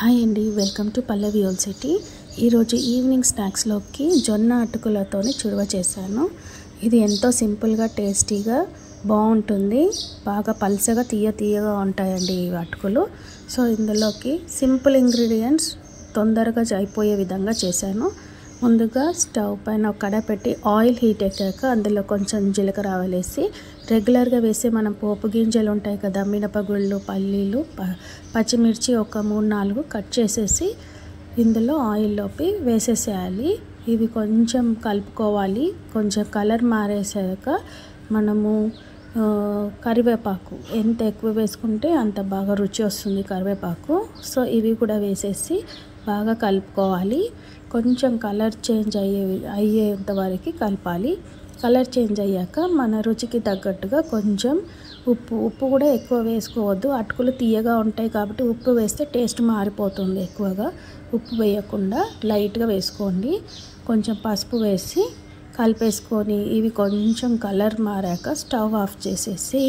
Hi అండి, welcome to Pallavi old city. ఈరోజు evening స్నాక్స్లోకి జొన్న అటుకులతోని చుడవ చేశాను. ఇది ఎంతో సింపుల్గా టేస్టీగా బాగుంటుంది. బాగా పల్చగా తీయగా ఉంటాయండి ఈ అటుకులు. సో ఇందులోకి సింపుల్ ఇంగ్రీడియంట్స్ తొందరగా అయిపోయే విధంగా చేశాను. ముందుగా స్టవ్ పైన ఒక కడాయి పెట్టి ఆయిల్ హీట్ ఎక్కాక అందులో కొంచెం జీలకర్ర ఆవాలేసి రెగ్యులర్గా వేసే మనం పోపు గింజలు ఉంటాయి కదా, మినపగుళ్ళు, పల్లీలు, పచ్చిమిర్చి ఒక 3-4 కట్ చేసేసి ఇందులో ఆయిల్లోకి వేసేసేయాలి. ఇవి కొంచెం కలుపుకోవాలి. కొంచెం కలర్ మారేసాక మనము కరివేపాకు ఎంత ఎక్కువ వేసుకుంటే అంత బాగా రుచి వస్తుంది కరివేపాకు. సో ఇవి కూడా వేసేసి బాగా కలుపుకోవాలి. కొంచెం కలర్ చేంజ్ అయ్యేంత వరకు కలపాలి. కలర్ చేంజ్ అయ్యాక మన రుచికి తగ్గట్టుగా కొంచెం ఉప్పు కూడా ఎక్కువ వేసుకోవద్దు. అటుకులు తీయగా ఉంటాయి కాబట్టి ఉప్పు వేస్తే టేస్ట్ మారిపోతుంది. ఎక్కువగా ఉప్పు వేయకుండా లైట్గా వేసుకోండి. కొంచెం పసుపు వేసి కలిపేసుకొని ఇవి కొంచెం కలర్ మారాక స్టవ్ ఆఫ్ చేసేసి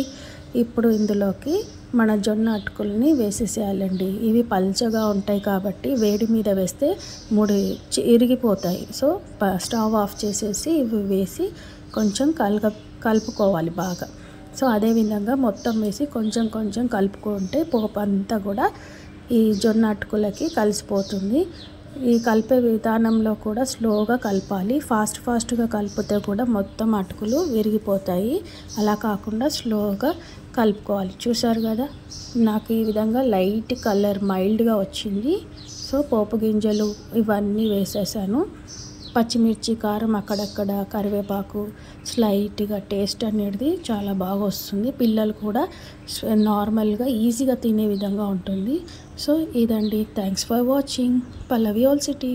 ఇప్పుడు ఇందులోకి మన జొన్న అటుకుల్ని వేసేసేయాలండి. ఇవి పల్చగా ఉంటాయి కాబట్టి వేడి మీద వేస్తే ఇరిగిపోతాయి. సో స్టవ్ ఆఫ్ చేసేసి ఇవి వేసి కొంచెం కలుపుకోవాలి బాగా. సో అదేవిధంగా మొత్తం వేసి కొంచెం కలుపుకుంటే పోపు అంతా కూడా ఈ జొన్న అటుకులకి కలిసిపోతుంది. ఈ కలిపే విధానంలో కూడా స్లోగా కలపాలి. ఫాస్ట్గా కలిపితే కూడా మొత్తం అటుకులు విరిగిపోతాయి. అలా కాకుండా స్లోగా కలుపుకోవాలి. చూసారు కదా, నాకు ఈ విధంగా లైట్ కలర్ మైల్డ్గా వచ్చింది. సో పోపు గింజలు ఇవన్నీ వేసేసాను. పచ్చిమిర్చి, కారం, అక్కడక్కడ కరివేపాకు, స్లైట్గా టేస్ట్ అనేది చాలా బాగా వస్తుంది. పిల్లలు కూడా నార్మల్గా ఈజీగా తినే విధంగా ఉంటుంది. సో ఇదండి. Thanks for watching Pallavi old city.